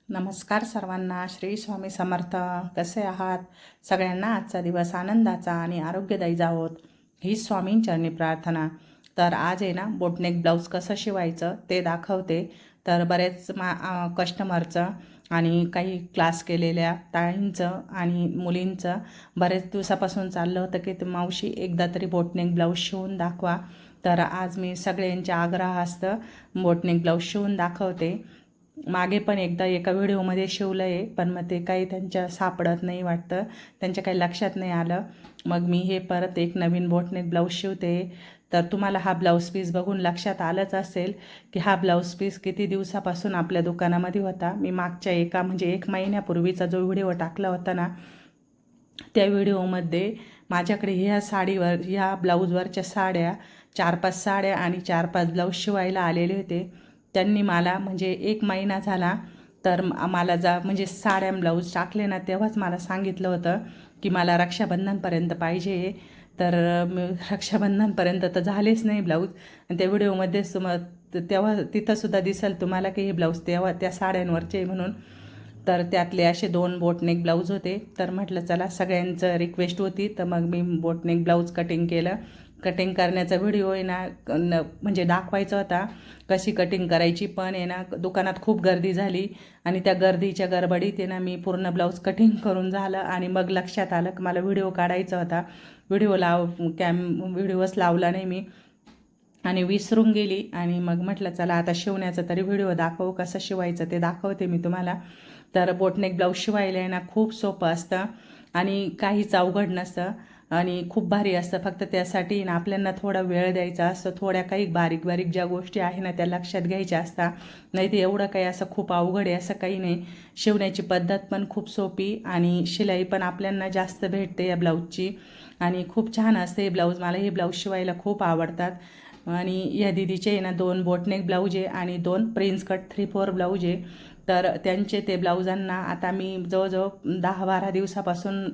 नमस्कार सर्वांना. श्री स्वामी समर्थ. कसे आहात? सगळ्यांना आजचा दिवस आनंदाचा आणि आरोग्यदायी जावोत ही स्वामींचरणी प्रार्थना. तर आज आहे ना बोटनेक ब्लाऊज कसं शिवायचं ते दाखवते. तर बरेच कस्टमरचं आणि काही क्लास केलेल्या ताईंचं आणि मुलींचं बरेच दिवसापासून चाललं होतं की ते मावशी एकदा तरी बोटनेक ब्लाऊज शिवून दाखवा. तर आज मी सगळ्यांच्या आग्रहास्तव बोटनेक ब्लाऊज शिवून दाखवते. मागे पण एकदा एका व्हिडिओमध्ये शिवलं आहे, पण मग ते काही त्यांच्या सापडत नाही वाटतं, त्यांच्या काही लक्षात नाही आलं. मग मी हे परत एक नवीन बोटनेक ब्लाऊज शिवते. तर तुम्हाला हा ब्लाऊज पीस बघून लक्षात आलंच असेल की हा ब्लाऊज पीस किती दिवसापासून आपल्या दुकानामध्ये होता. मी मागच्या एक महिन्यापूर्वीचा जो व्हिडिओ टाकला होता ना, त्या व्हिडिओमध्ये माझ्याकडे ह्या ब्लाऊजवरच्या साड्या 4-5 साड्या आणि 4-5 ब्लाऊज शिवायला आलेले होते. त्यांनी मला एक महिना झाला तर मला साड्या ब्लाऊज टाकले ना, तेव्हाच मला सांगितलं होतं की मला रक्षाबंधनपर्यंत पाहिजे. तर रक्षाबंधनपर्यंत तर झालेच नाही ब्लाऊज. आणि त्या व्हिडिओमध्येच तेव्हा तिथंसुद्धा दिसेल तुम्हाला की हे ब्लाऊज तेव्हा त्या साड्यांवरचे म्हणून. तर त्यातले असे 2 बोटनेक ब्लाऊज होते. तर म्हटलं चला सगळ्यांचं रिक्वेस्ट होती, तर मग मी बोटनेक ब्लाऊज कटिंग केलं. कटिंग करण्याचा व्हिडिओ आहे ना दाखवायचा होता कशी कटिंग करायची, पण आहे ना दुकानात खूप गर्दी झाली आणि त्या गर्दीच्या गडबडीत आहे ना मी पूर्ण ब्लाऊज कटिंग करून झालं आणि मग लक्षात आलं की मला व्हिडिओ काढायचा होता. व्हिडिओच लावला नाही मी आणि विसरून गेली. आणि मग म्हटलं चला आता शिवण्याचा तरी व्हिडिओ दाखवू, कसं शिवायचं ते दाखवते मी तुम्हाला. तर बोटनेक ब्लाऊज शिवायला आहे ना खूप सोपं असतं आणि काहीच अवघड नसतं आणि खूप भारी असतं. फक्त त्यासाठी ना आपल्याला थोडा वेळ द्यायचा असतो, थोड्या काही बारीक बारीक ज्या गोष्टी आहे ना त्या लक्षात घ्यायच्या असतात. नाही तर एवढं काही असं खूप अवघड आहे असं काही नाही. शिवण्याची पद्धत पण खूप सोपी आणि शिलाई पण आपल्याला जास्त भेटते या ब्लाऊजची आणि खूप छान असते ब्लाऊज. मला हे ब्लाऊज शिवायला खूप आवडतात. आणि या दिदीचे ना 2 बोटनेक ब्लाऊज आहे आणि 2 प्रिन्स कट 3/4 ब्लाऊज आहे. तर त्यांचे ते ब्लाऊजांना आता मी जवळजवळ 10-12 दिवसापासून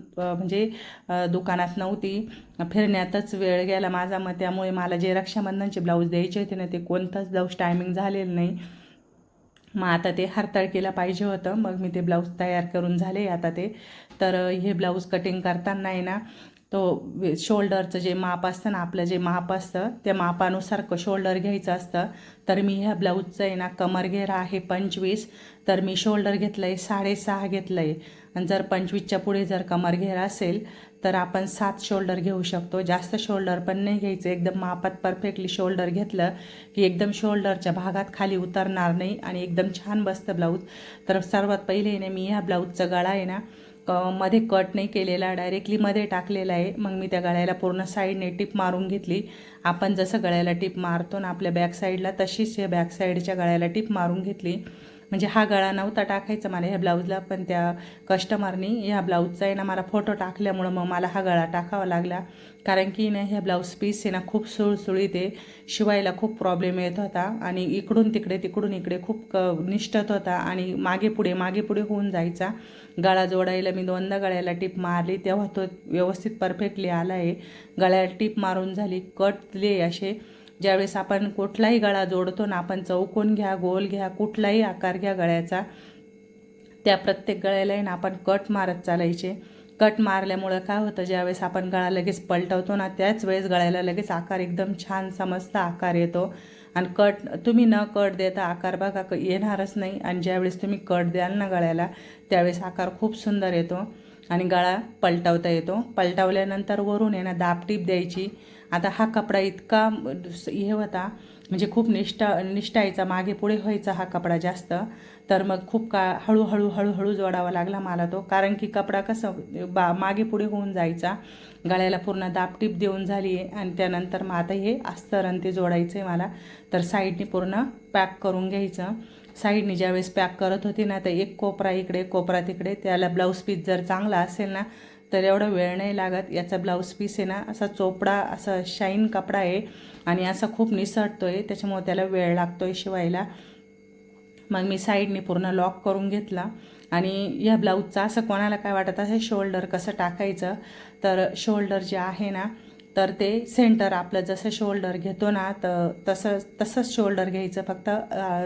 दुकानात नव्हती, फिरण्यातच वेळ गेला माझा. मग त्यामुळे मला जे रक्षाबंधनचे ब्लाऊज द्यायचे होते ना ते कोणताच ब्लाऊज टायमिंग झालेलं नाही. मग आता ते हरताळकीला पाहिजे होतं, मग मी ते ब्लाऊज तयार करून झाले आता ते. तर हे ब्लाऊज कटिंग करताना आहे ना तो शोल्डरचं जे माप असतं ना, आपलं जे माप असतं त्या मापानुसार शोल्डर घ्यायचं असतं. तर मी ह्या ब्लाऊजचं आहे ना कमर घेरा आहे 25, तर मी शोल्डर घेतलं आहे 6.5 घेतलं आहे. आणि जर 25च्या पुढे जर कमर घेरा असेल तर आपण 7 शोल्डर घेऊ शकतो. जास्त शोल्डर पण नाही घ्यायचं, एकदम मापात परफेक्टली शोल्डर घेतलं की एकदम शोल्डरच्या भागात खाली उतरणार नाही आणि एकदम छान बसतं ब्लाऊज. तर सर्वात पहिले ना मी ह्या ब्लाऊजचा गळा आहे ना मध्ये कट नाही केलेला, डायरेक्टली मध्ये टाकलेला आहे. मग मी त्या गळ्याला पूर्ण साईडने टिप मारून घेतली. आपण जसं गळ्याला टिप मारतो ना आपल्या बॅक साईडला, तशीच या बॅक साईडच्या गळ्याला टिप मारून घेतली. हा गळा नव्हता टाकायचा मला ह्या ब्लाऊजला, पण त्या कस्टमरनी ह्या ब्लाऊजचा आहे ना मला फोटो टाकल्यामुळं मग मला हा गळा टाकावा लागला. कारण की ना ह्या ब्लाऊज पीस आहे ना खूप सुळसुळीत आहे, शिवायला खूप प्रॉब्लेम येत होता आणि इकडून तिकडे तिकडून इकडे खूप निष्ठत होता आणि मागे पुढे होऊन जायचा. गळा जोडायला मी 2दा गळ्याला टिप मारली तेव्हा तो व्यवस्थित परफेक्टली आला आहे. गळ्याला टिप मारून झाली, कट दिले असे. ज्यावेळेस आपण कुठलाही गळा जोडतो ना, आपण चौकोन घ्या, गोल घ्या, कुठलाही आकार घ्या गळ्याचा, त्या प्रत्येक गळ्याला आहे ना आपण कट मारत चालायचे. कट मारल्यामुळं काय होतं, ज्यावेळेस आपण गळा लगेच पलटवतो ना त्याच वेळेस गळ्याला लगेच आकार एकदम छान समजता आकार येतो. आणि तुम्ही न कट देता आकार बघा येणारच नाही. आणि ज्यावेळेस तुम्ही कट द्याल ना गळ्याला त्यावेळेस आकार खूप सुंदर येतो आणि गळा पलटवता येतो. पलटवल्यानंतर वरून आहे ना दाबटीप द्यायची. आता हा कपडा इतका हे होता खूप निष्ठायचा, मागे पुढे व्हायचा हा कपडा जास्त. तर मग खूप हळूहळू जोडावा लागला मला तो, कारण की कपडा कसं मागे पुढे होऊन जायचा. गळ्याला पूर्ण दाबटीप देऊन झाली आहे आणि त्यानंतर मग आता हे अस्तर आणि ते जोडायचं आहे मला. तर साईडने पूर्ण पॅक करून घ्यायचं. साईडने ज्यावेळेस पॅक करत होती ना तर एक कोपरा इकडे कोपरा तिकडे, त्याला ब्लाऊज पीस जर चांगला असेल ना तर एवढा वेळ नाही लागत. याचा ब्लाऊज पीस आहे ना असा चोपडा, असा शाईन कपडा आहे आणि असा खूप निसटतो आहे, त्याच्यामुळे त्याला वेळ लागतो आहे शिवायला. मग मी साईडने पूर्ण लॉक करून घेतला. आणि या ब्लाऊजचा असं कोणाला काय वाटत असेल शोल्डर कसं टाकायचं, तर शोल्डर जे आहे ना तर ते सेंटर आपलं जसं शोल्डर घेतो ना तर तसंच शोल्डर घ्यायचं, फक्त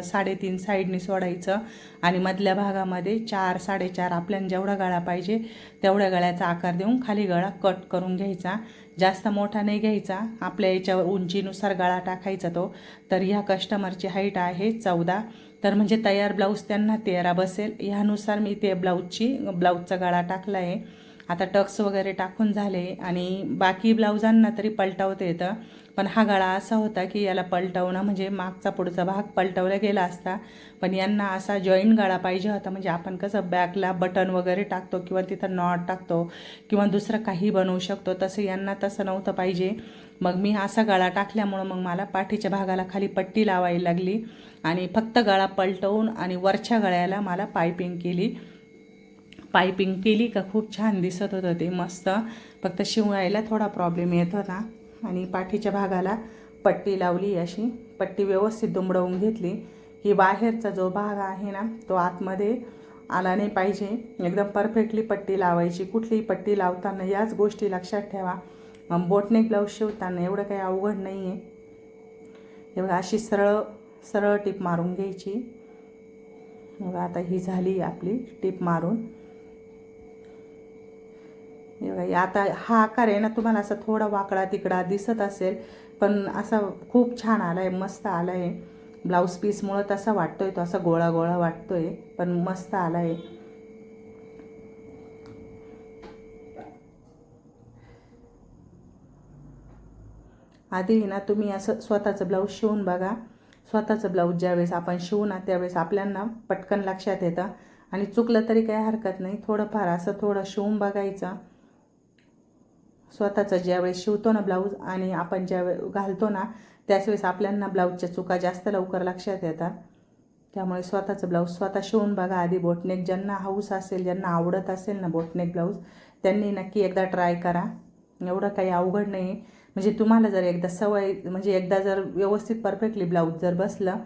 3.5 साईडनी सोडायचं आणि मधल्या भागामध्ये 4-4.5 आपल्याला जेवढा गळा पाहिजे तेवढ्या गळ्याचा आकार देऊन खाली गळा कट करून घ्यायचा. जास्त मोठा नाही घ्यायचा, आपल्या याच्यावर उंचीनुसार गळा टाकायचा तो. तर ह्या कस्टमरची हाईट आहे 14, तर म्हणजे तयार ब्लाऊज त्यांना 13 बसेल. ह्यानुसार मी ते ब्लाऊजचा गळा टाकला आहे. आता टक्स वगैरे टाकून झाले आणि बाकी ब्लाऊजांना तरी पलटवता येतं, पण हा गळा असा होता की याला पलटवणं म्हणजे मागचा पुढचा भाग पलटवला गेला असता, पण यांना असा जॉईंट गळा पाहिजे होता. म्हणजे आपण कसं बॅकला बटन वगैरे टाकतो किंवा तिथं नॉट टाकतो किंवा दुसरं काही बनवू शकतो, तसं यांना तसं नव्हतं पाहिजे. मग मी असा गळा टाकल्यामुळं मग मला पाठीच्या भागाला खाली पट्टी लावायला लागली आणि फक्त गळा पलटवून आणि वरच्या गळ्याला मला पायपिंग केली का खूप छान दिसत होतं ते, मस्त. फक्त शिवायला थोडा प्रॉब्लेम येत होता आणि पाठीच्या भागाला पट्टी लावली, अशी पट्टी व्यवस्थित दुमडवून घेतली. ही बाहेरचा जो भाग आहे ना तो आतमध्ये आला नाही पाहिजे, एकदम परफेक्टली पट्टी लावायची. कुठलीही पट्टी लावताना याच गोष्टी लक्षात ठेवा. बोटनेक ब्लाऊज शिवताना एवढं काही अवघड नाही आहे. हे बघा, अशी सरळ सरळ टीप मारून घ्यायची. बघा आता ही झाली आपली टीप मारून. आता हा आकार आहे ना तुम्हाला असा थोडा वाकडा तिकडा दिसत असेल, पण असा खूप छान आला आहे, मस्त आला आहे. ब्लाऊज पीसमुळं तसा वाटतोय, तो असा गोळा गोळा वाटतोय, पण मस्त आला आहे. आधी ना तुम्ही असं स्वतःचं ब्लाऊज शिवून बघा. स्वतःचं ब्लाऊज ज्यावेळेस आपण शिवू ना त्यावेळेस आपल्याला पटकन लक्षात येतं आणि चुकलं तरी काही हरकत नाही. थोडंफार असं थोडं शिवून बघायचं. स्वतःचं ज्यावेळेस शिवतो ना ब्लाऊज आणि आपण ज्यावेळेस घालतो ना त्याच वेळेस आपल्याला ब्लाऊजच्या चुका जास्त लवकर लक्षात येतात. त्यामुळे स्वतःचं ब्लाऊज स्वतः शिवून बघा आधी. बोटनेक ज्यांना हौस असेल, ज्यांना आवडत असेल ना बोटनेक ब्लाऊज, त्यांनी नक्की एकदा ट्राय करा. एवढं काही अवघड नाही. म्हणजे तुम्हाला जर एकदा सवय, म्हणजे एकदा जर व्यवस्थित परफेक्टली ब्लाऊज जर बसलं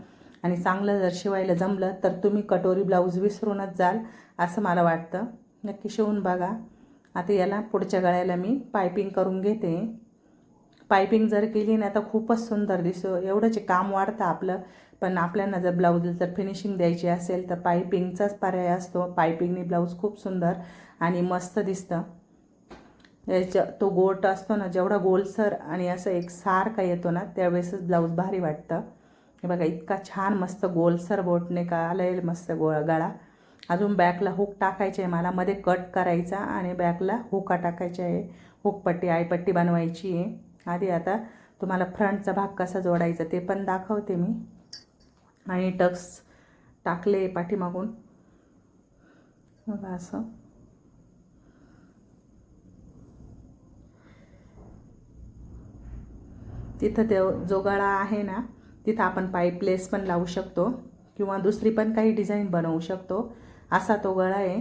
आणि चांगलं जर शिवायला जमलं तर तुम्ही कटोरी ब्लाऊज विसरूनच जाल असं मला वाटतं. नक्की शिवून बघा. आता याला पुढच्या गळ्याला मी पायपिंग करून घेते. पायपिंग जर केली ना तर खूपच सुंदर दिसतो. एवढंच काम वाढतं आपलं, पण आपल्याला जर ब्लाऊज जर फिनिशिंग द्यायची असेल तर पायपिंगचाच पर्याय असतो. पायपिंगनी ब्लाऊज खूप सुंदर आणि मस्त दिसतं. तो गोट असतो ना, जेवढा गोलसर आणि असं एक सारखा येतो ना त्यावेळेसच ब्लाऊज भारी वाटतं. हे बघा, इतका छान मस्त गोलसर बोटने का आलं मस्त गळा. अजून बॅकला हुक टाकायचे आहे मला, मध्ये कट करायचा आणि बॅकला हुका टाकायचे आहे. हुकपट्टी आयपट्टी बनवायची आहे आधी. आता तुम्हाला फ्रंटचा भाग कसा जोडायचा ते पण दाखवते मी. आणि टक्स टाकले पाठीमागून बघा असं. तिथं ते जो गळा आहे ना तिथं आपण पाईपलेस पण लावू शकतो किंवा दुसरी पण काही डिझाईन बनवू शकतो. असा तो गळा आहे.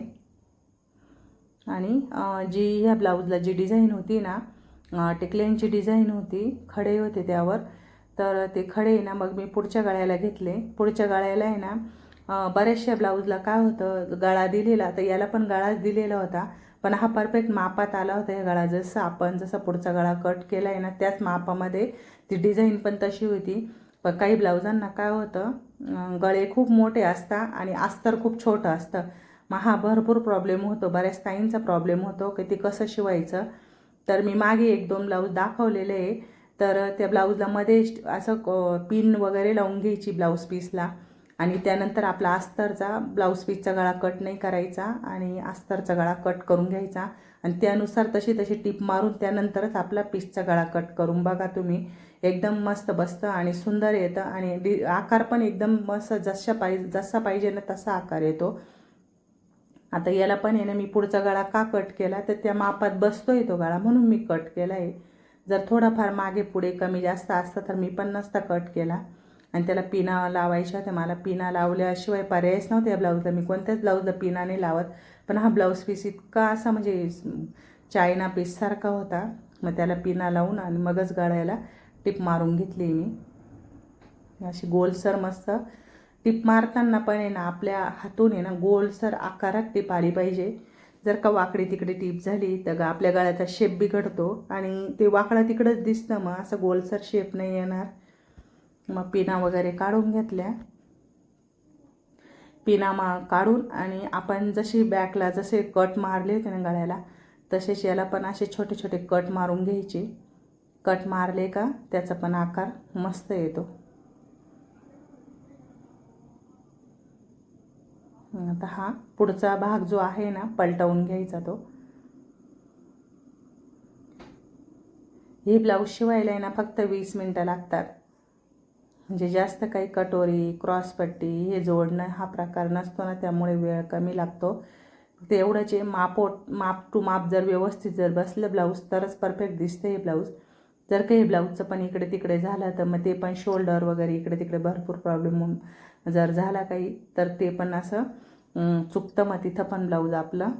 आणि जी ह्या ब्लाऊजला जी डिझाईन होती ना, टिकल्यांची डिझाईन होती, खडे होते त्यावर, तर ते खडे ना मग मी पुढच्या गळ्याला घेतले. पुढच्या गळ्याला आहे ना बऱ्याचशा ब्लाऊजला काय होतं, गळा दिलेला तर याला पण गळाच दिलेला होता, पण हा परफेक्ट मापात आला होता. हे गळा जसा पुढचा गळा कट केला आहे ना त्याच मापामध्ये ती डिझाईन पण तशी होती. पण काही ब्लाऊजांना काय होतं, गळे खूप मोठे असतात आणि अस्तर खूप छोटं असतं. मग हा भरपूर प्रॉब्लेम होतो, बऱ्याच ताईंचा प्रॉब्लेम होतो की ते कसं शिवायचं. तर मी मागे 1-2 ब्लाऊज दाखवलेले आहे. तर त्या ब्लाऊजला मध्ये असं पिन वगैरे लावून घ्यायची ब्लाऊज पीसला आणि त्यानंतर आपला अस्तरचा ब्लाऊज पीसचा गळा कट नाही करायचा आणि अस्तरचा गळा कट करून घ्यायचा आणि त्यानुसार तशी टीप मारून त्यानंतरच आपला पीसचा गळा कट करून बघा तुम्ही. एकदम मस्त बसतं आणि सुंदर येतं आणि आकार पण एकदम मस्त जसा पाहिजे ना तसा आकार येतो. आता याला पण आहे ना मी पुढचा गळा का कट केला तर त्या मापात बसतोय तो गळा म्हणून मी कट केला आहे. जर थोडाफार मागे पुढे कमी जास्त असतं तर मी पण नसता कट केला. आणि त्याला पिना लावायच्या होत्या मला. पिना लावल्याशिवाय पर्यायच नव्हते या ब्लाऊजला. मी कोणत्याच ब्लाऊजला पिना नाही लावत, पण हा ब्लाऊज पीस इतका असा म्हणजे चायना पीससारखा होता. मग त्याला पिना लावून आणि मगच गळ्याला टिप मारून घेतली मी. अशी गोलसर मस्त टिप मारताना पण आहे ना आपल्या हातून आहे ना गोलसर आकारात टिप आली पाहिजे. जर का वाकडी तिकडे टीप झाली तर आपल्या गळ्याचा शेप बिघडतो आणि ते वाकडा तिकडंच दिसतं, मग असं गोलसर शेप नाही येणार. मग पिना वगैरे काढून घेतल्या. पिना काढून आणि आपण जशी बॅकला जसे कट मारले होते ना गळ्याला, तसेच याला पण असे छोटे छोटे कट मारून घ्यायचे. कट मारले का त्याचा पण आकार मस्त येतो. आता हा पुढचा भाग जो आहे ना पलटवून घ्यायचा तो. हे ब्लाऊज शिवायला आहे ना फक्त 20 मिनटं लागतात. म्हणजे जास्त काही कटोरी क्रॉसपट्टी हे जोडणं हा प्रकार नसतो ना, त्यामुळे वेळ कमी लागतो. ते एवढंच आहे, माप टू माप जर व्यवस्थित जर बसलं ब्लाऊज तरच परफेक्ट दिसते हे ब्लाऊज. जर काही ब्लाऊजचं पण इकडे तिकडे झालं तर मग ते पण शोल्डर वगैरे इकडे तिकडे भरपूर प्रॉब्लेम जर झाला काही तर ते पण असं चुकतं, मग तिथं पण ब्लाऊज आपलं.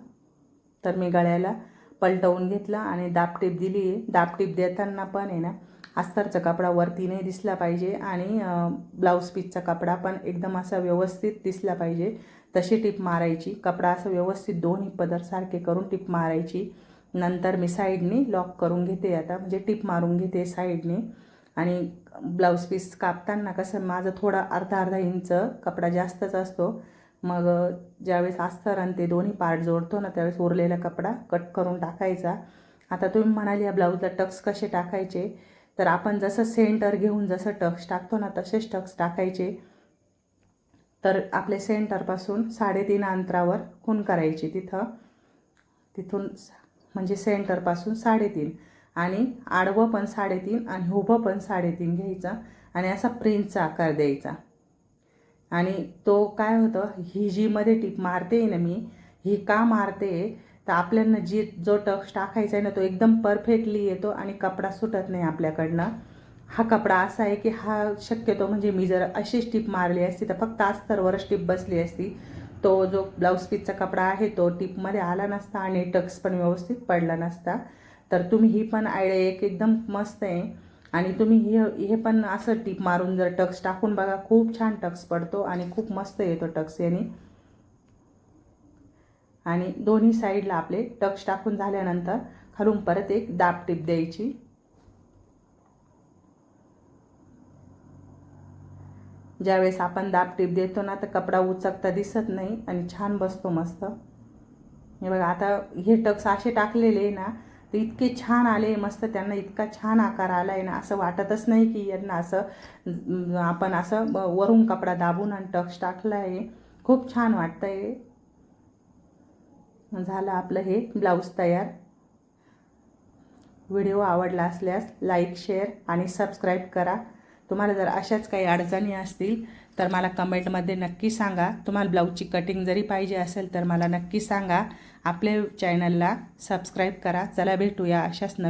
तर मी गळ्याला पलटवून घेतला आणि दाबटीप दिली आहे. दाबटीप देताना पण आहे ना अस्तरचा कपडा वरती नाही दिसला पाहिजे आणि ब्लाऊज पीसचा कपडा पण एकदम असा व्यवस्थित दिसला पाहिजे, तशी टीप मारायची. कपडा असं व्यवस्थित दोन्ही पदर सारखे करून टीप मारायची. नंतर मी साईडनी लॉक करून घेते, आता म्हणजे टीप मारून घेते साईडनी. आणि ब्लाऊज पीस कापताना कसं माझं थोडा अर्धा इंच कपडा जास्तच असतो. मग ज्यावेळेस अस्तर आणि ते दोन्ही पार्ट जोडतो ना त्यावेळेस उरलेला कपडा कट करून टाकायचा. आता तुम्ही म्हणाल या ब्लाऊजला टक्स कसे टाकायचे, तर आपण जसं सेंटर घेऊन जसं टक्स टाकतो ना तसेच टक्स टाकायचे. तर आपले सेंटरपासून 3.5 अंतरावर खूण करायची तिथून म्हणजे सेंटरपासून 3.5 आणि आडवं पण 3.5 आणि उभं पण 3.5 घ्यायचा आणि असा प्रिन्सचा आकार द्यायचा. आणि तो काय होतं, ही जी मध्ये टीप मारते ना मी, ही का मारते तर आपल्याला जो टक्स टाकायचा आहे ना तो एकदम परफेक्टली येतो आणि कपडा सुटत नाही आपल्याकडनं. हा कपडा असा आहे की हा शक्यतो म्हणजे मी जर अशीच टीप मारली असती तर फक्त अस्तरवरच टीप बसली असती. तो जो ब्लाऊज पीसचा कपडा आहे तो टीपमध्ये आला नसता आणि टक्स पण व्यवस्थित पडला नसता. तर तुम्ही ही पण आयडिया एकदम मस्त आहे. आणि तुम्ही हे पण असं टीप मारून जर टक्स टाकून बघा, खूप छान टक्स पडतो आणि खूप मस्त येतो टक्स याने. आणि दोन्ही साईडला आपले टक्स टाकून झाल्यानंतर खालून परत एक दाब टीप द्यायची. ज्यावेळेस आपण दाब टीप देतो ना तर कपडा उचकता दिसत नाही आणि छान बसतो मस्त. हे बघा, आता हे टक्स असे टाकलेले ना तर इतके छान आले मस्त, त्यांना इतका छान आकार आला आहे ना, असं वाटतच नाही की यांना असं आपण असं वरून कपडा दाबून आणि टक्स टाकला आहे. खूप छान वाटतं आहे. झालं आपलं हे ब्लाऊज तयार. व्हिडिओ आवडला असल्यास लाईक, शेअर आणि सबस्क्राईब करा. तुम्हाला जर अशाच काही अडचणी असतील तर मला कमेंटमध्ये नक्की सांगा. तुम्हाला ब्लाऊजची कटिंग जरी पाहिजे असेल तर मला नक्की सांगा. आपल्या चॅनलला सबस्क्राईब करा. चला भेटूया अशाच नवीन